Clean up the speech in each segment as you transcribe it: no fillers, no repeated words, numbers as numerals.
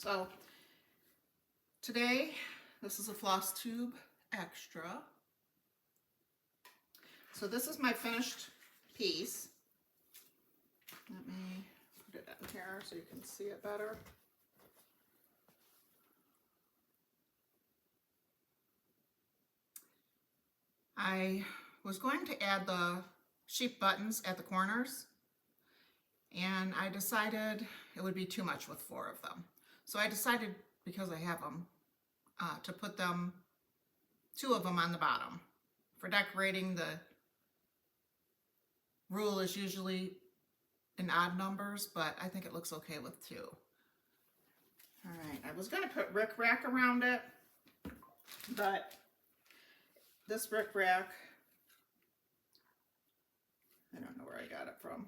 So today, this is a Floss Tube Extra. So this is my finished piece. Let me put it in here so you can see it better. I was going to add the sheep buttons at the corners, and I decided it would be too much with 4 of them. So I decided, because I have them, to put 2 of them on the bottom. For decorating, the rule is usually in odd numbers, but I think it looks okay with 2. All right, I was going to put rickrack around it, but this rickrack, I don't know where I got it from,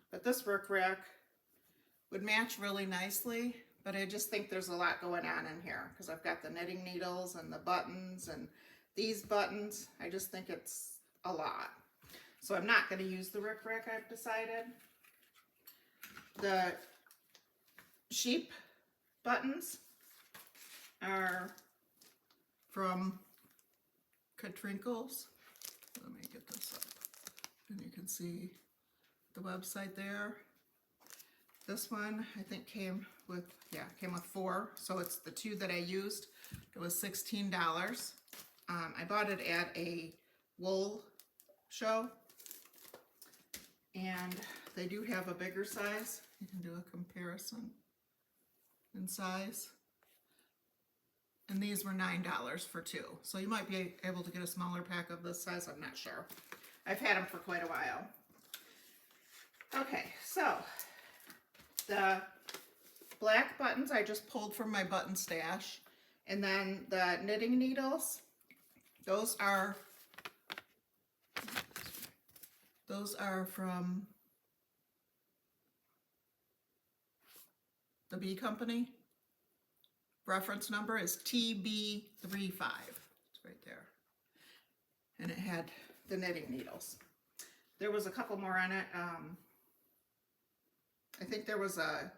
but this rickrack would match really nicely, but I just think there's a lot going on in here because I've got the knitting needles and the buttons and these buttons. I just think it's a lot. So I'm not going to use the rickrack, I've decided. The sheep buttons are from Trinkles. Let me get this up and you can see the website there. This one I think came with 4, so it's the 2 that I used. It was $16. I bought it at a wool show, and they do have a bigger size. You can do a comparison in size. And these were $9 for 2. So you might be able to get a smaller pack of this size, I'm not sure. I've had them for quite a while. Okay, so the black buttons I just pulled from my button stash. And then the knitting needles, those are from the B Company. Reference number is TB35. It's right there. And it had the knitting needles. There was a couple more on it. I think there was a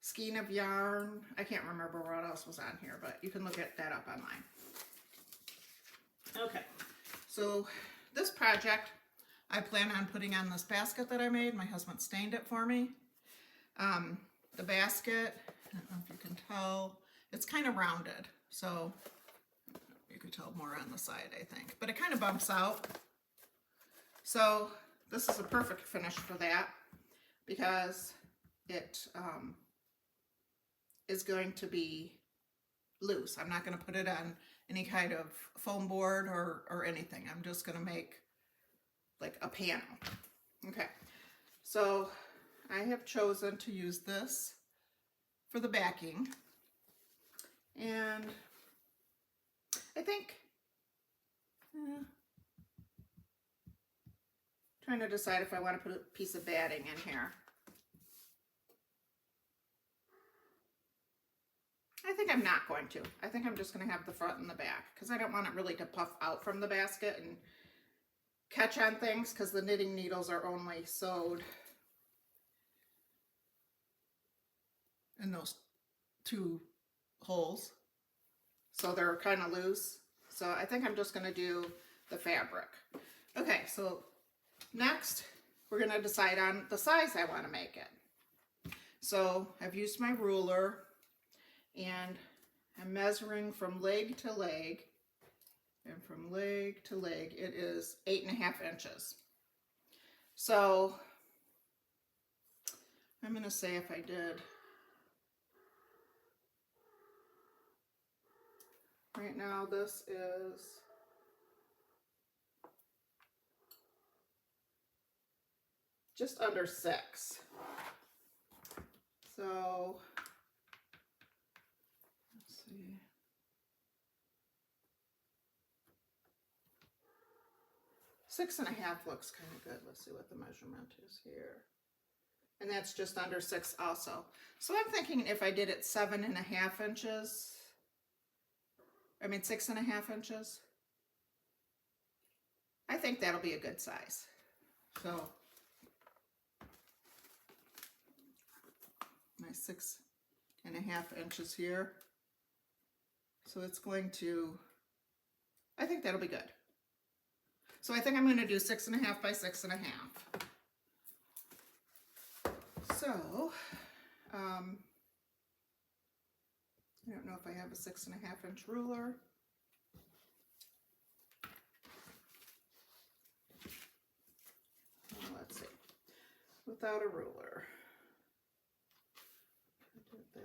skein of yarn. I can't remember what else was on here, but you can look at that up online. Okay, so this project I plan on putting on this basket that I made. My husband stained it for me. The basket, I don't know if you can tell, it's kind of rounded, so you could tell more on the side, I think, but it kind of bumps out. So this is a perfect finish for that because it is going to be loose. I'm not going to put it on any kind of foam board or anything. I'm just going to make like a panel. Okay, so I have chosen to use this for the backing, and I think trying to decide if I want to put a piece of batting in here. I think I'm not going to. I think I'm just going to have the front and the back because I don't want it really to puff out from the basket and catch on things because the knitting needles are only sewed in those 2 holes, so they're kind of loose. So I think I'm just going to do the fabric. Okay, so next we're going to decide on the size I want to make it. So I've used my ruler and I'm measuring from leg to leg, and from leg to leg it is 8.5 inches. So I'm going to say if I did, right now this is just under 6. So let's see. Six and a half looks kind of good. Let's see what the measurement is here. And that's just under 6 also. So I'm thinking if I did it 7.5 inches, 6.5 inches, I think that'll be a good size. So my 6.5 inches here. So it's going to, I think that'll be good. So I think I'm going to do 6.5 by 6.5. So, I don't know if I have a 6.5 inch ruler. Let's see, without a ruler. I did that.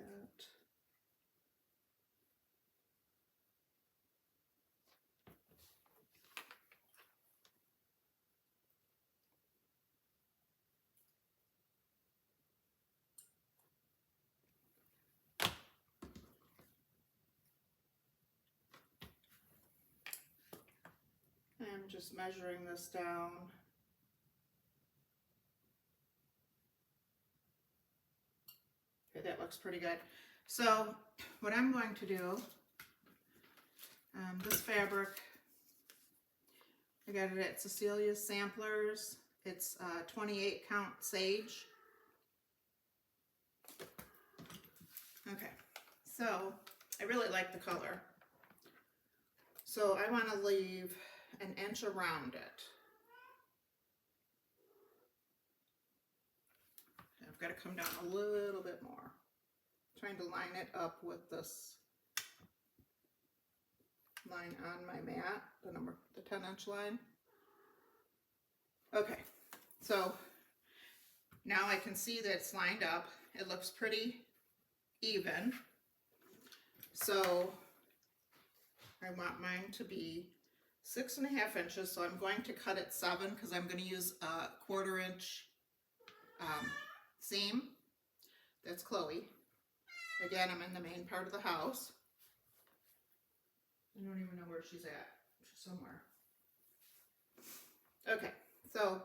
I'm just measuring this down. Okay, that looks pretty good. So what I'm going to do, this fabric, I got it at Cecilia's Samplers. It's 28 count sage. Okay, so I really like the color. So I want to leave an inch around it. I've got to come down a little bit more. I'm trying to line it up with this line on my mat, the 10-inch line. Okay, so now I can see that it's lined up. It looks pretty even. So I want mine to be 6.5 inches, so I'm going to cut it 7 because I'm going to use a 1/4 inch seam. That's Chloe. Again, I'm in the main part of the house. I don't even know where she's at. She's somewhere. Okay, so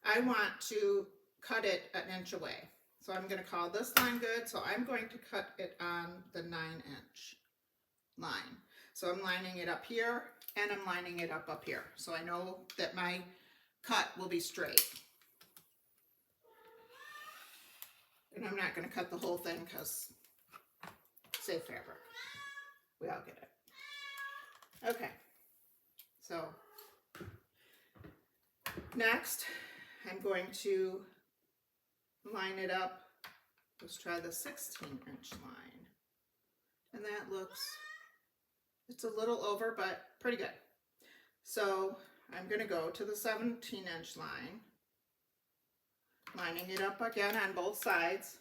I want to cut it an inch away. So I'm going to call this line good. So I'm going to cut it on the 9-inch line. So I'm lining it up here and I'm lining it up here. So I know that my cut will be straight. And I'm not going to cut the whole thing because save fabric. We all get it. Okay. So next I'm going to line it up. Let's try the 16-inch line. And that looks, it's a little over, but pretty good. So I'm going to go to the 17-inch line, lining it up again on both sides.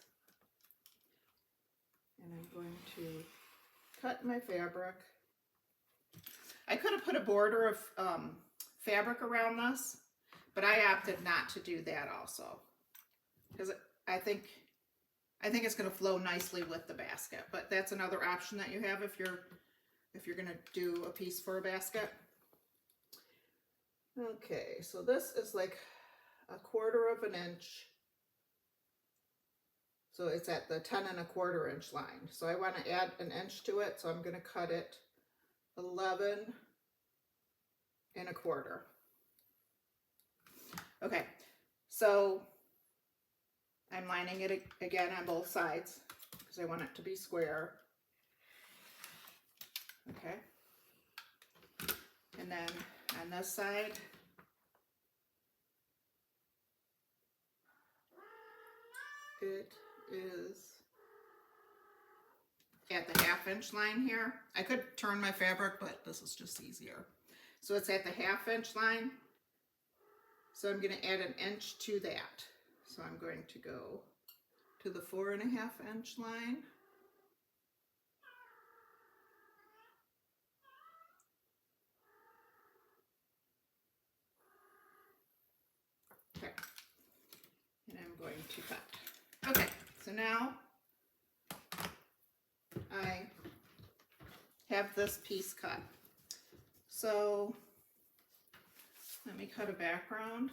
And I'm going to cut my fabric. I could have put a border of fabric around this, but I opted not to do that also, because I think it's going to flow nicely with the basket. But that's another option that you have if you're going to do a piece for a basket. Okay, so this is like 1/4 inch. So it's at the 10 1/4 inch line. So I want to add an inch to it. So I'm going to cut it 11 1/4. Okay, so I'm lining it again on both sides because I want it to be square. Okay. And then on this side, it is at the 1/2 inch line here. I could turn my fabric, but this is just easier. So it's at the 1/2 inch line. So I'm going to add an inch to that. So I'm going to go to the 4.5 inch line. Okay. And I'm going to cut. Okay, so now I have this piece cut. So let me cut a background.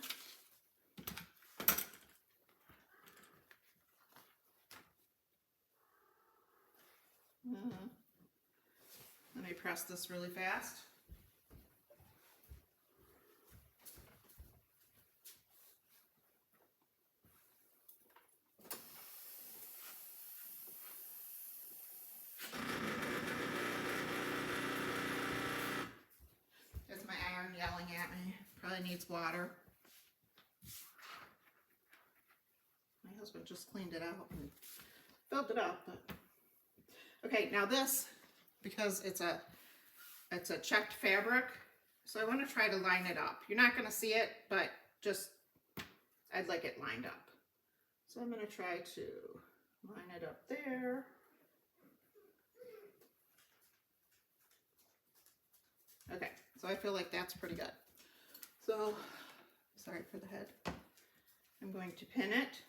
Let me press this really fast. really needs water. My husband just cleaned it out and filled it up. But okay, now this, because it's a checked fabric, so I want to try to line it up. You're not going to see it, but just I'd like it lined up. So I'm going to try to line it up there. Okay, so I feel like that's pretty good. So, sorry for the head. I'm going to pin it.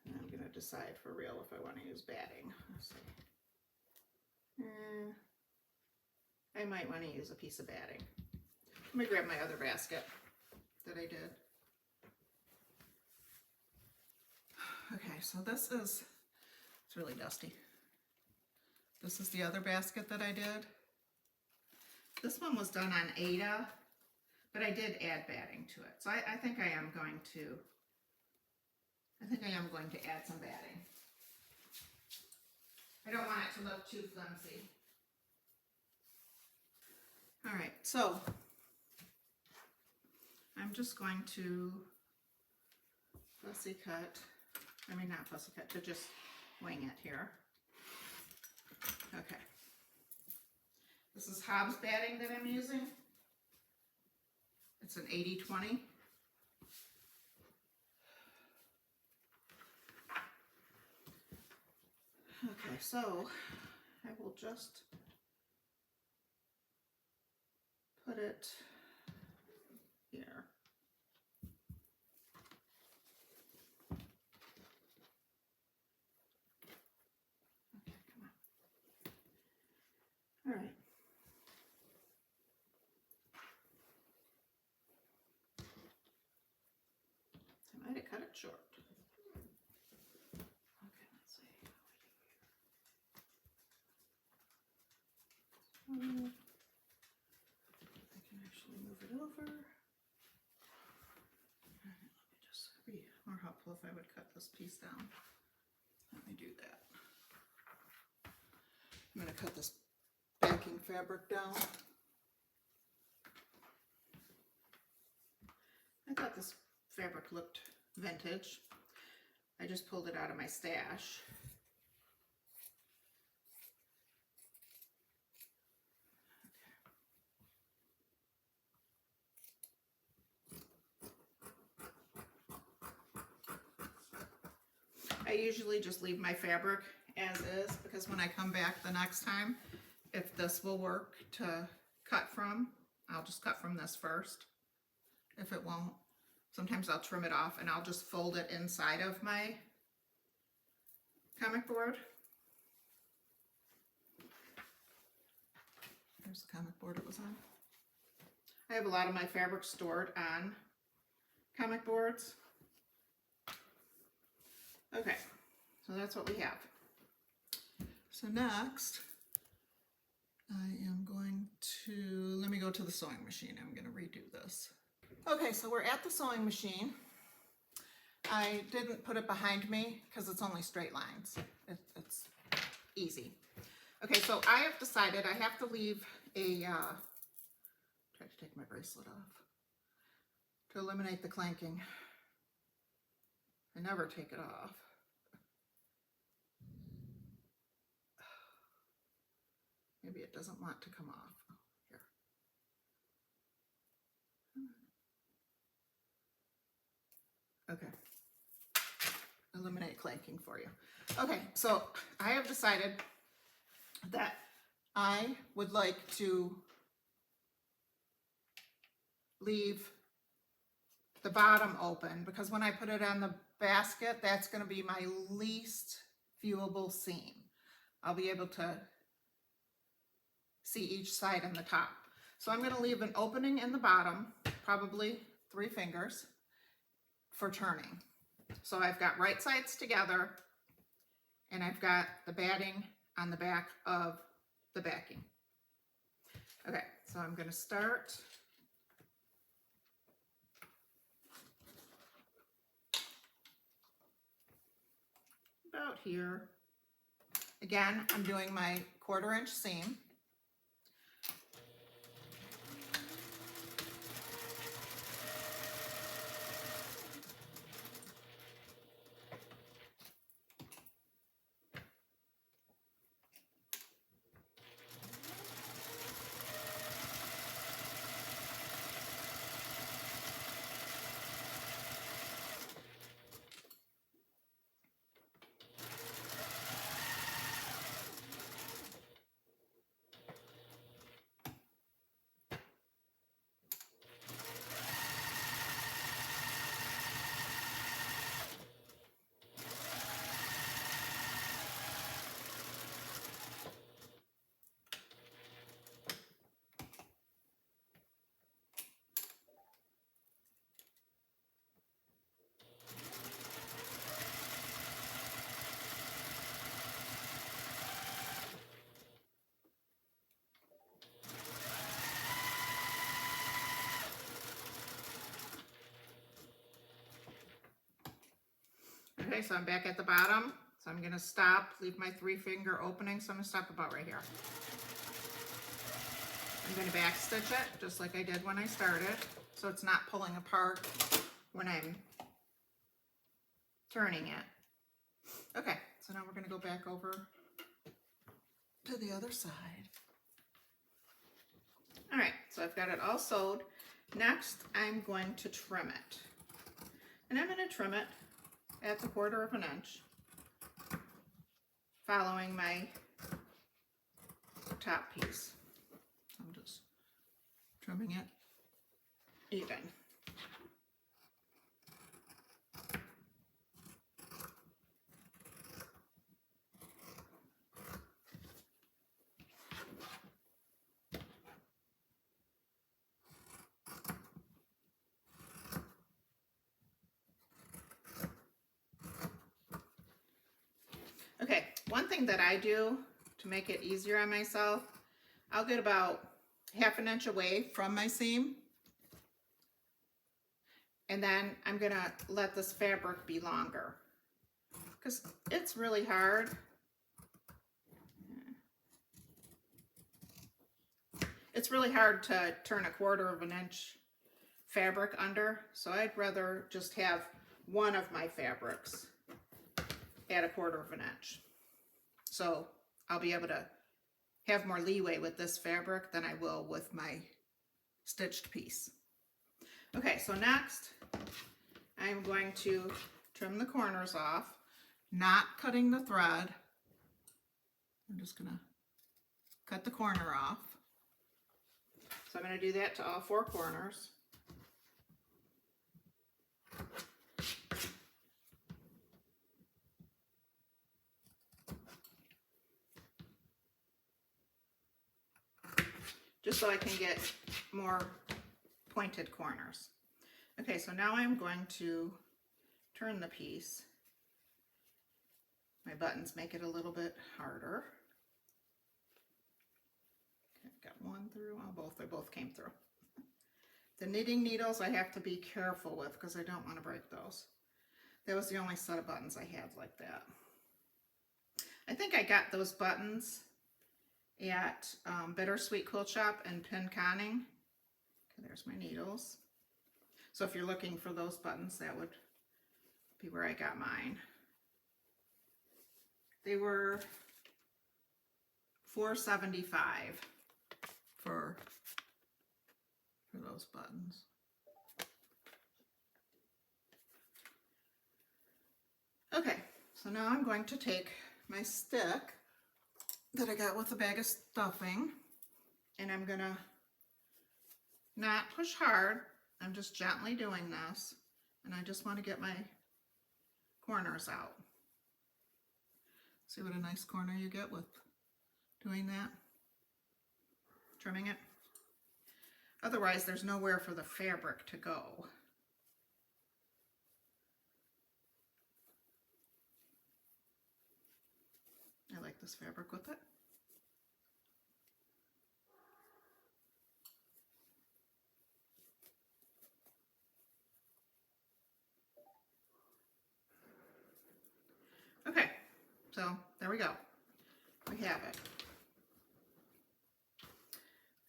And I'm going to decide for real if I want to use batting. Let's see. I might want to use a piece of batting. Let me grab my other basket that I did. Okay, so this is, it's really dusty. This is the other basket that I did. This one was done on Ada, but I did add batting to it. So I think I am going to add some batting. I don't want it to look too flimsy. All right, so I'm just going to fussy cut, I mean not fussy cut, to just wing it here. Okay. This is Hobbs batting that I'm using. It's an 80-20. Okay, so I will just put it here. Okay, come on. All right. I might have cut it short. Okay, let's see how we do here. I can actually move it over. All right, let me just be more helpful if I would cut this piece down. Let me do that. I'm going to cut this backing fabric down. I thought this fabric looked vintage. I just pulled it out of my stash. I usually just leave my fabric as is, because when I come back the next time, if this will work to cut from, I'll just cut from this first. If it won't, sometimes I'll trim it off and I'll just fold it inside of my comic board. There's the comic board it was on. I have a lot of my fabric stored on comic boards. Okay, so that's what we have. So next, I am going to, let me go to the sewing machine. I'm going to redo this. Okay, so we're at the sewing machine. I didn't put it behind me because it's only straight lines. It's easy. Okay, so I have decided I have to leave a, try to take my bracelet off to eliminate the clanking. I never take it off. Maybe it doesn't want to come off. Oh, here. Okay. Eliminate clanking for you. Okay, so I have decided that I would like to leave the bottom open, because when I put it on the basket, that's going to be my least viewable seam. I'll be able to see each side and the top. So I'm going to leave an opening in the bottom, probably 3 fingers, for turning. So I've got right sides together, and I've got the batting on the back of the backing. Okay, so I'm going to start about here. Again, I'm doing my 1/4 inch seam. Okay, so I'm back at the bottom. So I'm gonna stop, leave my 3-finger opening. So I'm gonna stop about right here. I'm gonna back stitch it just like I did when I started, so it's not pulling apart when I'm turning it. Okay, so now we're gonna go back over to the other side. All right, so I've got it all sewed. Next, I'm going to trim it. And I'm gonna trim it at the 1/4 inch, following my top piece. I'm just trimming it even. Okay, one thing that I do to make it easier on myself, I'll get about 1/2 inch away from my seam, and then I'm gonna let this fabric be longer, because it's really hard. It's really hard to turn a 1/4 inch fabric under, so I'd rather just have one of my fabrics at a 1/4 inch. So I'll be able to have more leeway with this fabric than I will with my stitched piece. Okay, so next I'm going to trim the corners off, not cutting the thread. I'm just gonna cut the corner off. So I'm gonna do that to all 4 corners. Just so I can get more pointed corners. Okay, so now I'm going to turn the piece. My buttons make it a little bit harder. Okay, I've got one through, oh, they both came through. The knitting needles I have to be careful with because I don't want to break those. That was the only set of buttons I had like that. I think I got those buttons at Bittersweet Quilt Shop and Pin Conning. Okay, there's my needles. So if you're looking for those buttons, that would be where I got mine. They were $4.75 for those buttons. Okay, so now I'm going to take my stick that I got with a bag of stuffing, and I'm gonna not push hard. I'm just gently doing this, and I just want to get my corners out. See what a nice corner you get with doing that, trimming it. Otherwise, there's nowhere for the fabric to go. I like this fabric with it. Okay, So there we go. We have it.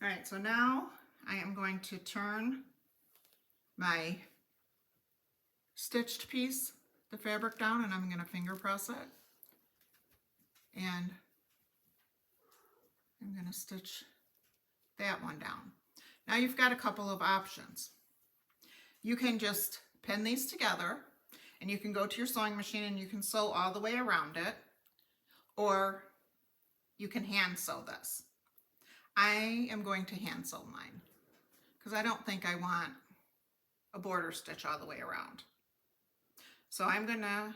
All right, so now I am going to turn my stitched piece, the fabric down, and I'm going to finger press it. And I'm going to stitch that one down. Now you've got a couple of options. You can just pin these together, and you can go to your sewing machine and you can sew all the way around it, or you can hand sew this. I am going to hand sew mine because I don't think I want a border stitch all the way around. So I'm going to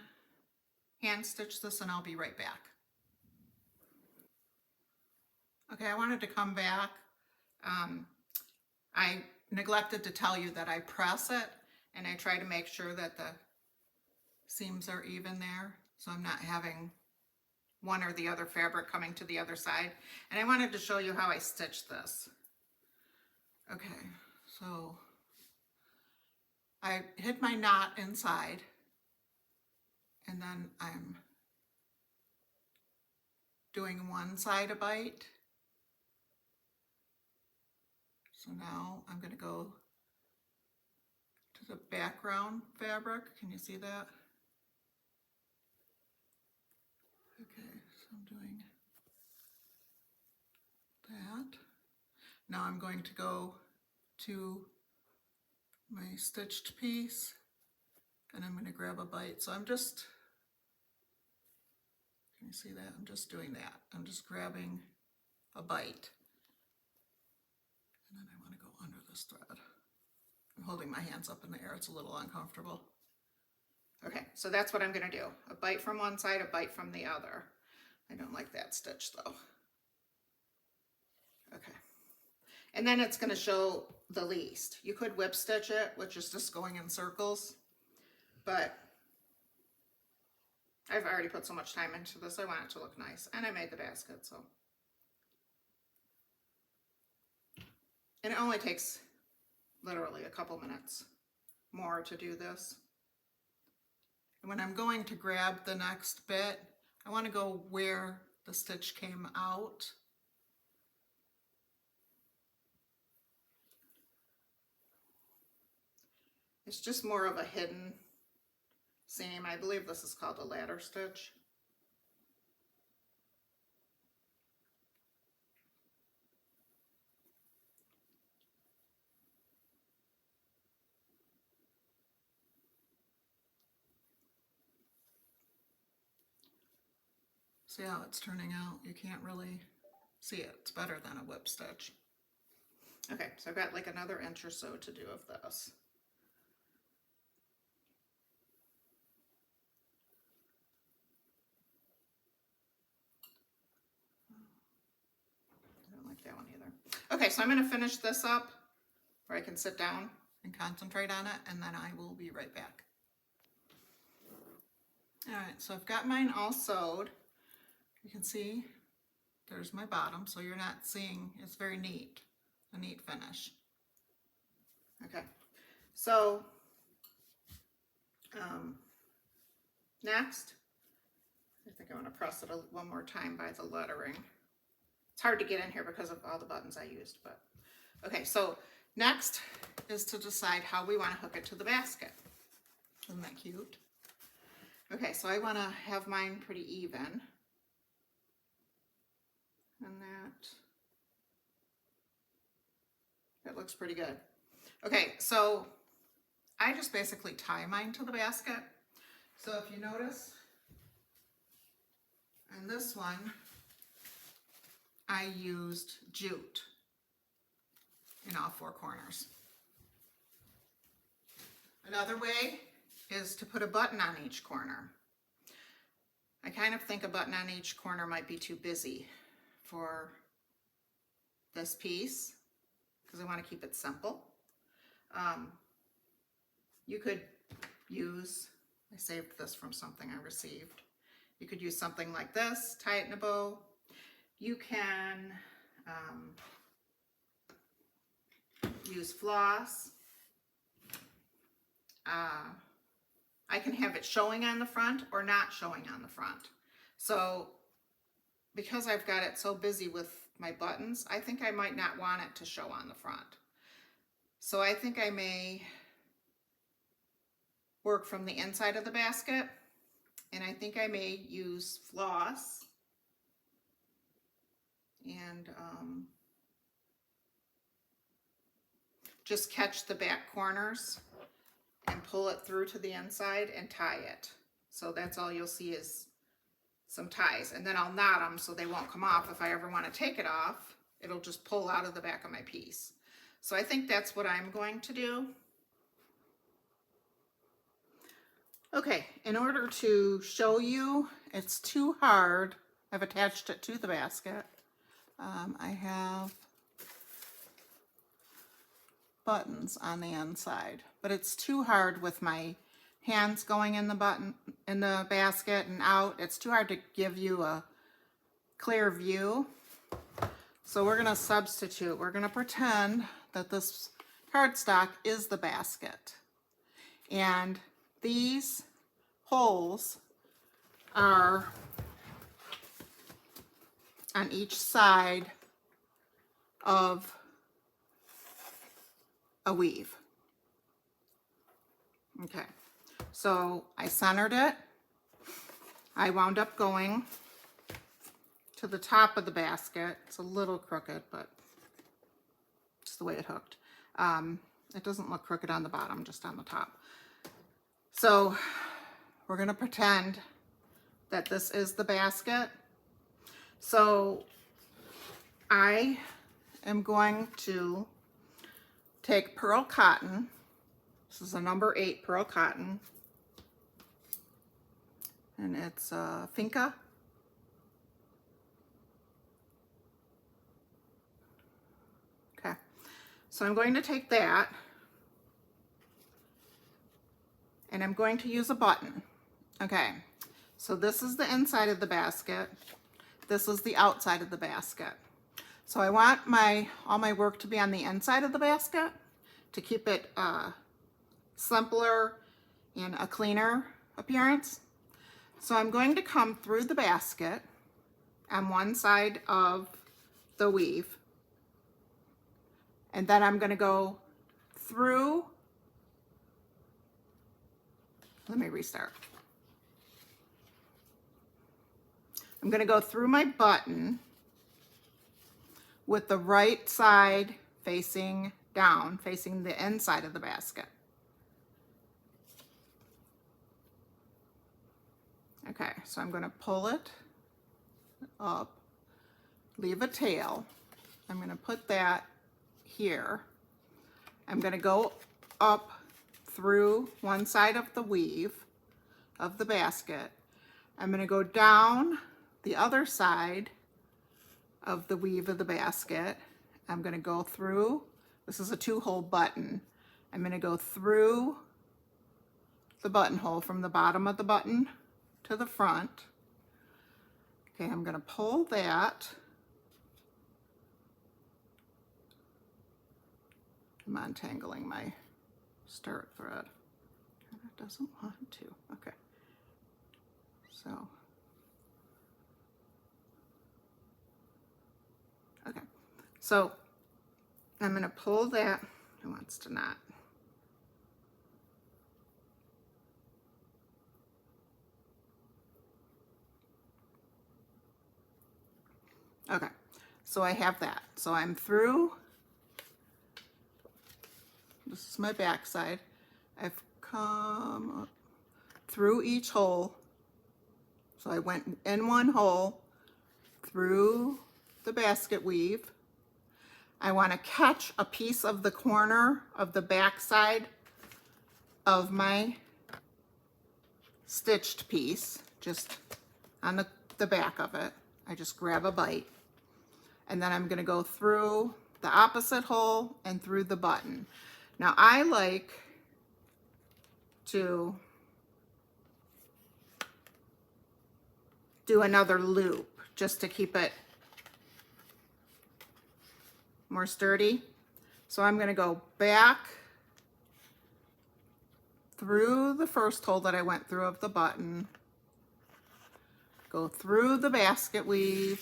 hand stitch this and I'll be right back. Okay, I wanted to come back. I neglected to tell you that I press it and I try to make sure that the seams are even there, so I'm not having one or the other fabric coming to the other side. And I wanted to show you how I stitched this. Okay, so I hid my knot inside, and then I'm doing one side a bite. So now I'm going to go to the background fabric. Can you see that? Okay, so I'm doing that. Now I'm going to go to my stitched piece and I'm going to grab a bite. So I'm just, can you see that? I'm just doing that. I'm just grabbing a bite. And then I want to go under this thread. I'm holding my hands up in the air. It's a little uncomfortable. Okay, so that's what I'm going to do. A bite from one side, a bite from the other. I don't like that stitch though. Okay. And then it's going to show the least. You could whip stitch it, which is just going in circles, but I've already put so much time into this. I want it to look nice. And I made the basket, so. And it only takes literally a couple minutes more to do this. And when I'm going to grab the next bit, I want to go where the stitch came out. It's just more of a hidden seam. I believe this is called a ladder stitch. See how it's turning out? You can't really see it. It's better than a whip stitch. Okay, so I've got like another inch or so to do of this. I don't like that one either. Okay, so I'm going to finish this up where I can sit down and concentrate on it, and then I will be right back. All right, so I've got mine all sewed. You can see there's my bottom, so you're not seeing, it's very neat, a neat finish. Okay, so next, I think I want to press it one more time by the lettering. It's hard to get in here because of all the buttons I used, but okay, so next is to decide how we want to hook it to the basket. Isn't that cute? Okay, so I want to have mine pretty even. And that looks pretty good. Okay, so I just basically tie mine to the basket. So if you notice, on this one, I used jute in all four corners. Another way is to put a button on each corner. I kind of think a button on each corner might be too busy for this piece because I want to keep it simple. You could use, I saved this from something I received. You could use something like this, tie it in a bow. You can use floss. I can have it showing on the front or not showing on the front. So because I've got it so busy with my buttons, I think I might not want it to show on the front. So I think I may work from the inside of the basket, and I think I may use floss and just catch the back corners and pull it through to the inside and tie it. So that's all you'll see is some ties, and then I'll knot them so they won't come off. If I ever want to take it off, it'll just pull out of the back of my piece. So I think that's what I'm going to do. Okay, in order to show you, it's too hard. I've attached it to the basket. I have buttons on the inside, but it's too hard with my hands going in the basket and out. It's too hard to give you a clear view. So we're going to substitute. We're going to pretend that this cardstock is the basket, and these holes are on each side of a weave. Okay, so I centered it. I wound up going to the top of the basket. It's a little crooked, but it's the way it hooked. It doesn't look crooked on the bottom, just on the top. So we're going to pretend that this is the basket. So I am going to take pearl cotton. This is a number 8 pearl cotton, and it's Finca. Okay, so I'm going to take that, and I'm going to use a button. Okay, so this is the inside of the basket. This is the outside of the basket. So I want all my work to be on the inside of the basket to keep it simpler and a cleaner appearance. So I'm going to come through the basket on one side of the weave, and then I'm going to go through. Let me restart. I'm going to go through my button with the right side facing down, facing the inside of the basket. Okay, so I'm going to pull it up, leave a tail. I'm going to put that here. I'm going to go up through one side of the weave of the basket. I'm going to go down the other side of the weave of the basket. I'm going to go through, this is a 2-hole button. I'm going to go through the buttonhole from the bottom of the button to the front. Okay, I'm going to pull that. I'm untangling my start thread. It doesn't want to. Okay. So, okay. So I'm going to pull that. It wants to knot. Okay, so I have that. So I'm through. This is my back side. I've come up through each hole. So I went in one hole through the basket weave. I want to catch a piece of the corner of the back side of my stitched piece, just on the back of it. I just grab a bite, and then I'm going to go through the opposite hole and through the button. Now I like to do another loop just to keep it more sturdy. So I'm going to go back through the first hole that I went through of the button, go through the basket weave,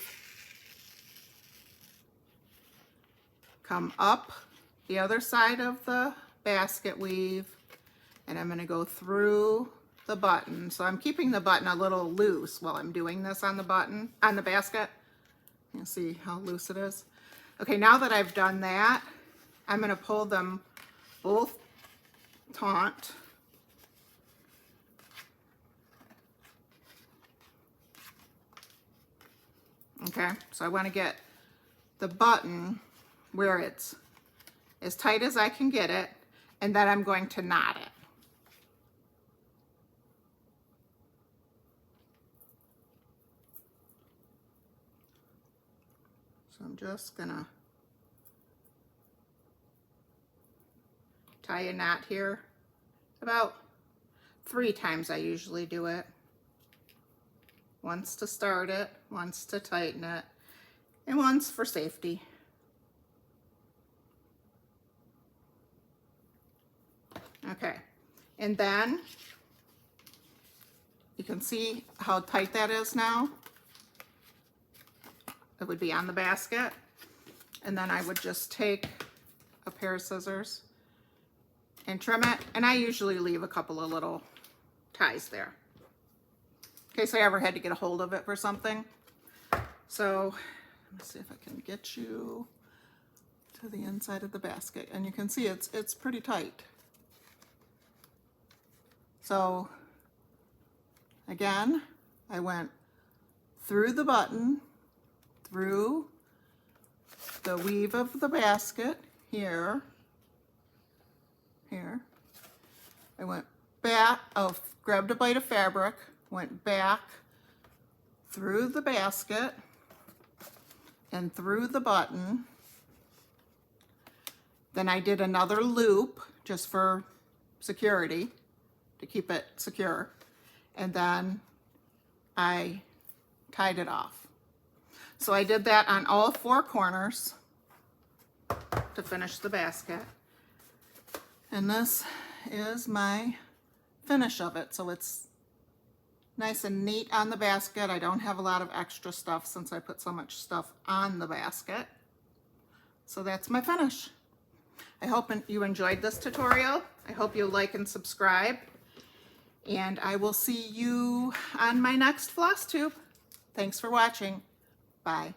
come up the other side of the basket weave, and I'm going to go through the button. So I'm keeping the button a little loose while I'm doing this on the button, on the basket. You see how loose it is? Okay, now that I've done that, I'm going to pull them both taut. Okay, so I want to get the button where it's as tight as I can get it, and then I'm going to knot it. So I'm just gonna tie a knot here. About 3 times I usually do it. Once to start it, once to tighten it, and once for safety. Okay, and then you can see how tight that is now. It would be on the basket, and then I would just take a pair of scissors and trim it, and I usually leave a couple of little ties there in case I ever had to get a hold of it for something. So let's see if I can get you to the inside of the basket, and you can see it's pretty tight. So again, I went through the button, through the weave of the basket here. I went back, grabbed a bite of fabric, went back through the basket and through the button. Then I did another loop just for security, to keep it secure, and then I tied it off. So I did that on all 4 corners to finish the basket. And this is my finish of it. So it's nice and neat on the basket. I don't have a lot of extra stuff since I put so much stuff on the basket. So that's my finish. I hope you enjoyed this tutorial. I hope you like and subscribe. And I will see you on my next floss tube. Thanks for watching. Bye.